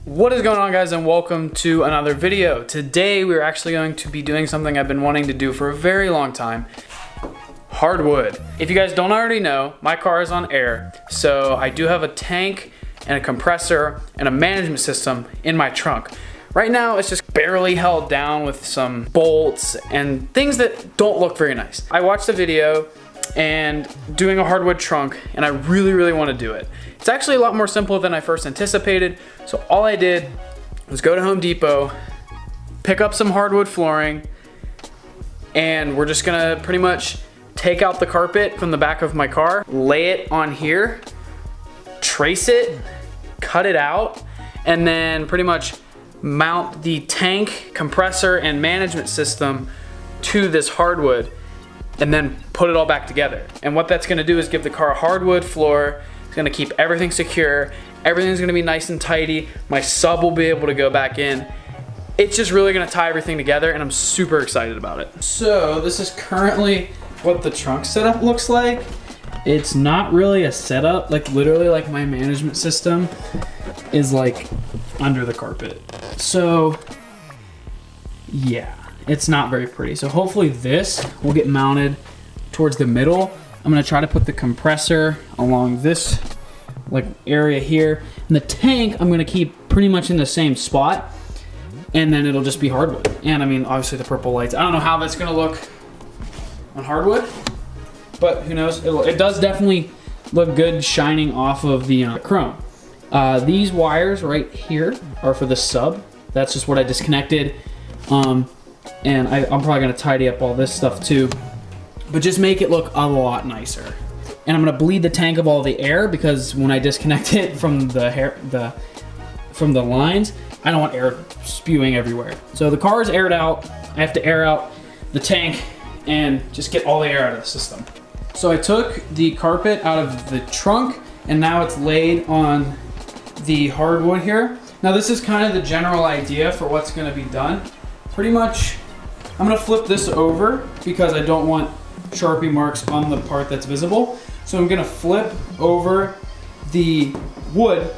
What is going on, guys, and welcome to another video. Today we're actually going to be doing something I've been wanting to do for a very long time. Hardwood. If you guys don't already know, my car is on air, so I do have a tank and a compressor and a management system in my trunk. Right now it's just barely held down with some bolts and things that don't look very nice. I watched a video and doing a hardwood trunk, and I really want to do it. It's actually a lot more simple than I first anticipated. So all I did was go to Home Depot, pick up some hardwood flooring, and we're just gonna pretty much take out the carpet from the back of my car, lay it on here, trace it, cut it out, and then pretty much mount the tank, compressor, and management system to this hardwood, and then put it all back together. And what that's gonna do is give the car a hardwood floor. It's gonna keep everything secure. Everything's gonna be nice and tidy. My sub will be able to go back in. It's just really gonna tie everything together, and I'm super excited about it. So this is currently what the trunk setup looks like. It's not really a setup, like literally like my management system is like under the carpet. So yeah. It's not very pretty. So hopefully this will get mounted towards the middle. I'm gonna try to put the compressor along this like area here. And the tank I'm gonna keep pretty much in the same spot. And then it'll just be hardwood. And I mean, obviously the purple lights. I don't know how that's gonna look on hardwood, but who knows? It does definitely look good shining off of the chrome. These wires right here are for the sub. That's just what I disconnected. And I'm probably gonna tidy up all this stuff too, but just make it look a lot nicer. And I'm gonna bleed the tank of all the air, because when I disconnect it from the lines, I don't want air spewing everywhere. So the car is aired out. I have to air out the tank and just get all the air out of the system. So I took the carpet out of the trunk, and now it's laid on the hardwood here. Now this is kind of the general idea for what's gonna be done. Pretty much, I'm gonna flip this over because I don't want Sharpie marks on the part that's visible. So I'm gonna flip over the wood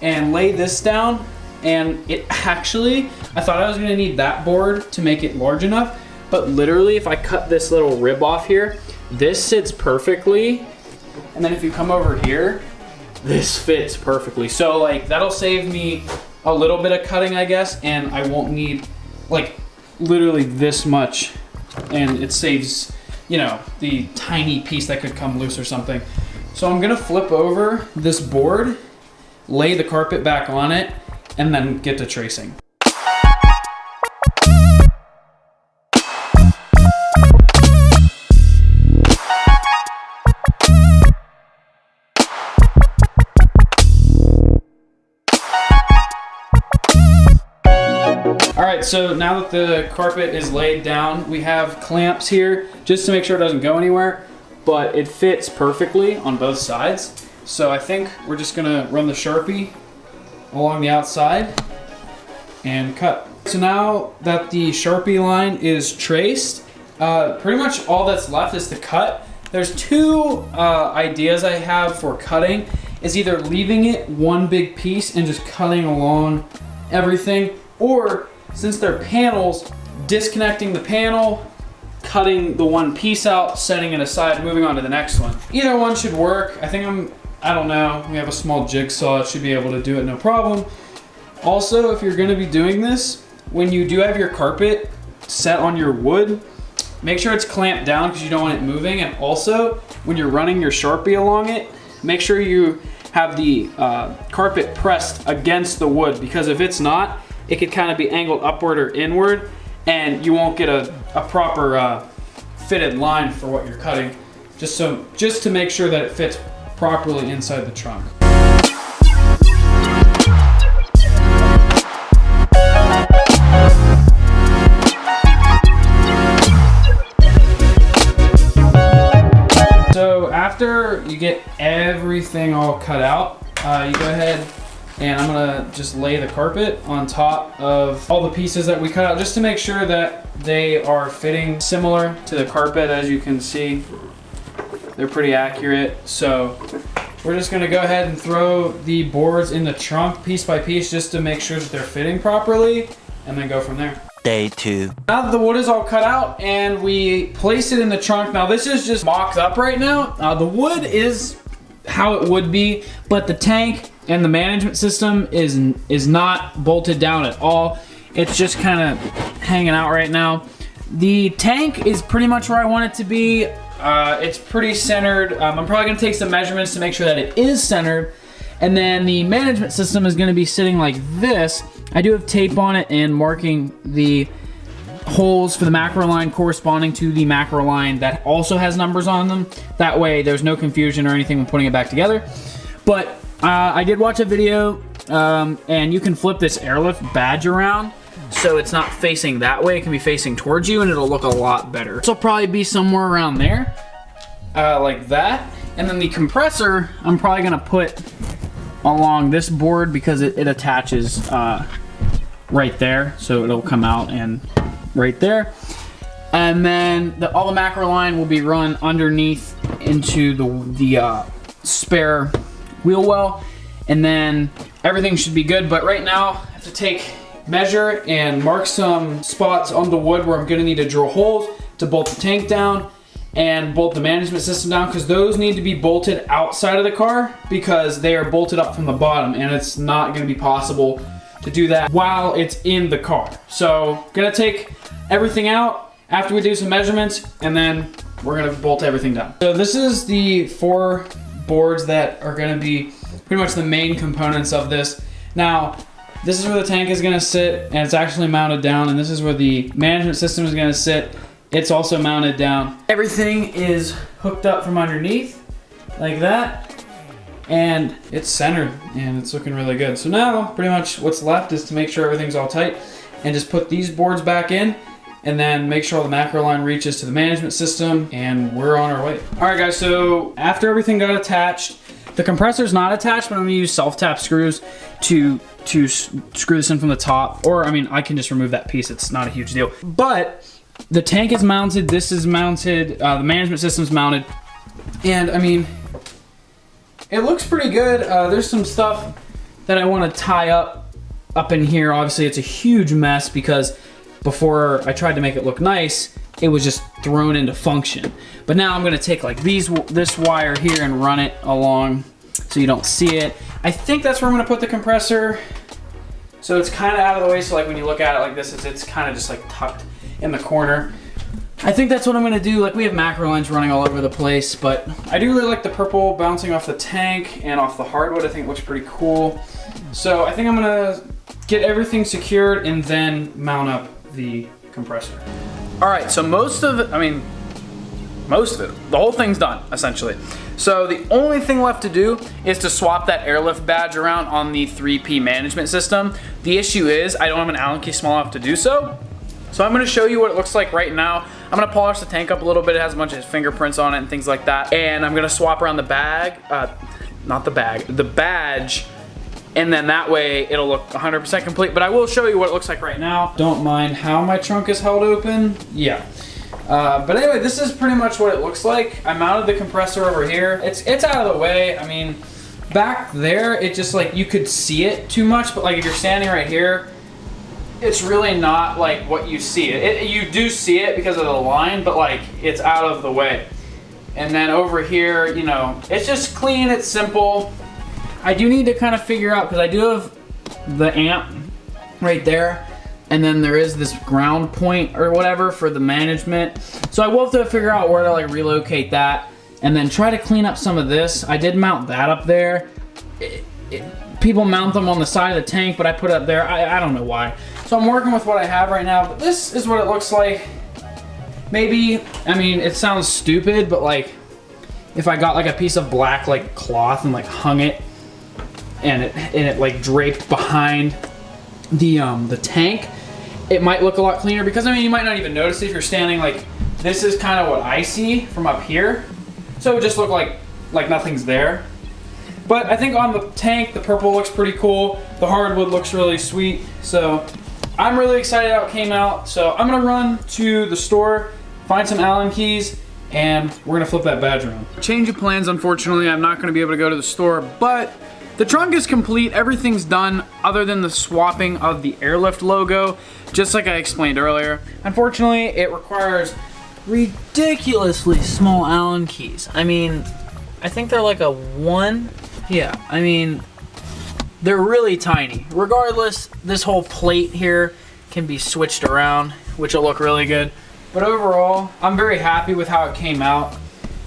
and lay this down. And it actually, I thought I was gonna need that board to make it large enough, but literally if I cut this little rib off here, this sits perfectly. And then if you come over here, this fits perfectly. So like that'll save me a little bit of cutting, I guess, and I won't need like literally this much, and it saves, you know, the tiny piece that could come loose or something. So I'm gonna flip over this board, lay the carpet back on it, and then get to tracing. All right, so now that the carpet is laid down, we have clamps here just to make sure it doesn't go anywhere, but it fits perfectly on both sides. So I think we're just gonna run the Sharpie along the outside and cut. So now that the Sharpie line is traced, pretty much all that's left is to cut. There's two ideas I have for cutting, is either leaving it one big piece and just cutting along everything, or since they're panels, disconnecting the panel, cutting the one piece out, setting it aside, moving on to the next one. Either one should work. I don't know, we have a small jigsaw, it should be able to do it no problem. Also, if you're gonna be doing this, when you do have your carpet set on your wood, make sure it's clamped down because you don't want it moving. And also, when you're running your Sharpie along it, make sure you have the carpet pressed against the wood, because if it's not, it could kind of be angled upward or inward, and you won't get a proper fitted line for what you're cutting. Just to make sure that it fits properly inside the trunk. So after you get everything all cut out, you go ahead and I'm gonna just lay the carpet on top of all the pieces that we cut out, just to make sure that they are fitting similar to the carpet. As you can see, they're pretty accurate. So we're just gonna go ahead and throw the boards in the trunk piece by piece just to make sure that they're fitting properly, and then go from there. Day 2. Now that the wood is all cut out and we place it in the trunk, now this is just mocked up right now. The wood is how it would be, but the tank and the management system is not bolted down at all. It's just kind of hanging out right now. The tank is pretty much where I want it to be. It's pretty centered. I'm probably gonna take some measurements to make sure that it is centered. And then the management system is gonna be sitting like this. I do have tape on it and marking the holes for the macro line corresponding to the macro line that also has numbers on them. That way there's no confusion or anything when putting it back together. But I did watch a video and you can flip this airlift badge around so it's not facing that way. It can be facing towards you and it'll look a lot better. This will probably be somewhere around there, like that. And then the compressor, I'm probably gonna put along this board because it attaches right there. So it'll come out and right there. And then all the macro line will be run underneath into the spare wheel well. And then everything should be good. But right now I have to take measure and mark some spots on the wood where I'm gonna need to drill holes to bolt the tank down and bolt the management system down, because those need to be bolted outside of the car because they are bolted up from the bottom and it's not gonna be possible to do that while it's in the car. So gonna take everything out after we do some measurements and then we're gonna bolt everything down. So this is the 4 boards that are gonna be pretty much the main components of this. Now, this is where the tank is gonna sit and it's actually mounted down, and this is where the management system is gonna sit. It's also mounted down. Everything is hooked up from underneath like that, and it's centered and it's looking really good. So now pretty much what's left is to make sure everything's all tight and just put these boards back in and then make sure all the macro line reaches to the management system, and we're on our way. All right guys, so after everything got attached, the compressor's not attached, but I'm gonna use self-tap screws to screw this in from the top. Or I mean, I can just remove that piece, it's not a huge deal. But the tank is mounted, this is mounted, the management system's mounted, and I mean, it looks pretty good. There's some stuff that I want to tie up in here. Obviously, it's a huge mess because before I tried to make it look nice, it was just thrown into function. But now I'm gonna take like this wire here and run it along so you don't see it. I think that's where I'm gonna put the compressor. So it's kind of out of the way, so like when you look at it like this, it's kind of just like tucked in the corner. I think that's what I'm gonna do. Like, we have macro lines running all over the place, but I do really like the purple bouncing off the tank and off the hardwood. I think it looks pretty cool. So I think I'm gonna get everything secured and then mount up the compressor. All right, so most of it, the whole thing's done, essentially. So the only thing left to do is to swap that airlift badge around on the 3P management system. The issue is I don't have an Allen key small enough to do so. So I'm gonna show you what it looks like right now. I'm gonna polish the tank up a little bit. It has a bunch of fingerprints on it and things like that. And I'm gonna swap around the the badge. And then that way it'll look 100% complete. But I will show you what it looks like right now. Don't mind how my trunk is held open. Yeah. But anyway, this is pretty much what it looks like. I mounted the compressor over here. It's out of the way. I mean, back there, it just like, you could see it too much, but like if you're standing right here, it's really not like what you see. You do see it because of the line, but like it's out of the way. And then over here, you know, it's just clean, it's simple. I do need to kind of figure out, because I do have the amp right there, and then there is this ground point or whatever for the management. So I will have to figure out where to like relocate that and then try to clean up some of this. I did mount that up there. People mount them on the side of the tank, but I put it up there. I don't know why. So I'm working with what I have right now, but this is what it looks like. Maybe, I mean, it sounds stupid, but like if I got like a piece of black like cloth and like hung it and it like draped behind the tank, it might look a lot cleaner, because I mean, you might not even notice it if you're standing like, this is kind of what I see from up here. So it would just look like nothing's there. But I think on the tank, the purple looks pretty cool. The hardwood looks really sweet. So I'm really excited how it came out. So I'm gonna run to the store, find some Allen keys, and we're gonna flip that badge around. Change of plans, unfortunately, I'm not gonna be able to go to the store, but the trunk is complete. Everything's done other than the swapping of the Airlift logo, just like I explained earlier. Unfortunately, it requires ridiculously small Allen keys. I mean, I think they're like a 1. Yeah, I mean, they're really tiny. Regardless, this whole plate here can be switched around, which will look really good. But overall, I'm very happy with how it came out.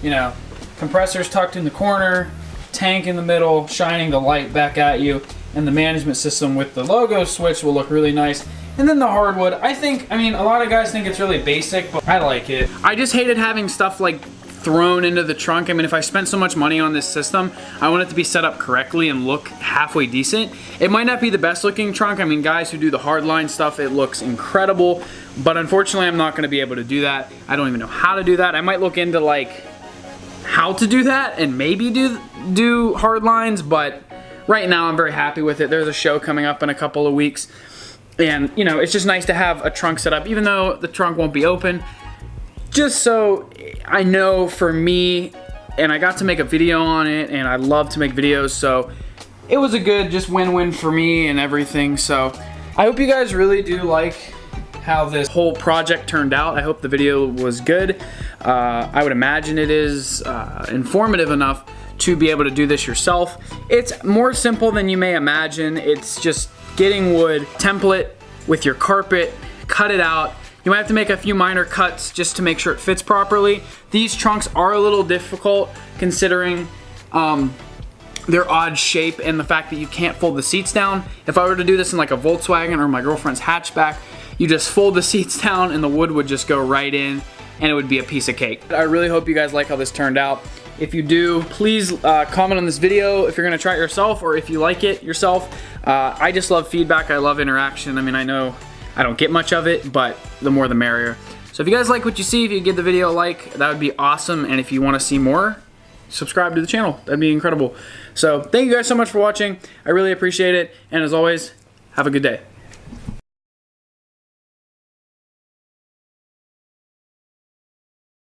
You know, compressors tucked in the corner, tank in the middle, shining the light back at you, and the management system with the logo switch will look really nice. And then the hardwood, I mean, a lot of guys think it's really basic, but I like it. I just hated having stuff like thrown into the trunk. I mean, if I spent so much money on this system, I want it to be set up correctly and look halfway decent. It might not be the best looking trunk. I mean, guys who do the hardline stuff, it looks incredible, but unfortunately, I'm not gonna be able to do that. I don't even know how to do that. I might look into like how to do that and maybe do hard lines, but right now I'm very happy with it. There's a show coming up in a couple of weeks, and you know, it's just nice to have a trunk set up, even though the trunk won't be open, just so I know for me, and I got to make a video on it, and I love to make videos, so it was a good just win-win for me and everything. So I hope you guys really do like how this whole project turned out. I hope the video was good. I would imagine it is informative enough to be able to do this yourself. It's more simple than you may imagine. It's just getting wood, template with your carpet, cut it out. You might have to make a few minor cuts just to make sure it fits properly. These trunks are a little difficult considering their odd shape and the fact that you can't fold the seats down. If I were to do this in like a Volkswagen or my girlfriend's hatchback, you just fold the seats down and the wood would just go right in and it would be a piece of cake. I really hope you guys like how this turned out. If you do, please comment on this video if you're gonna try it yourself or if you like it yourself. I just love feedback, I love interaction. I mean, I know I don't get much of it, but the more the merrier. So if you guys like what you see, if you give the video a like, that would be awesome. And if you wanna see more, subscribe to the channel, that'd be incredible. So thank you guys so much for watching. I really appreciate it. And as always, have a good day.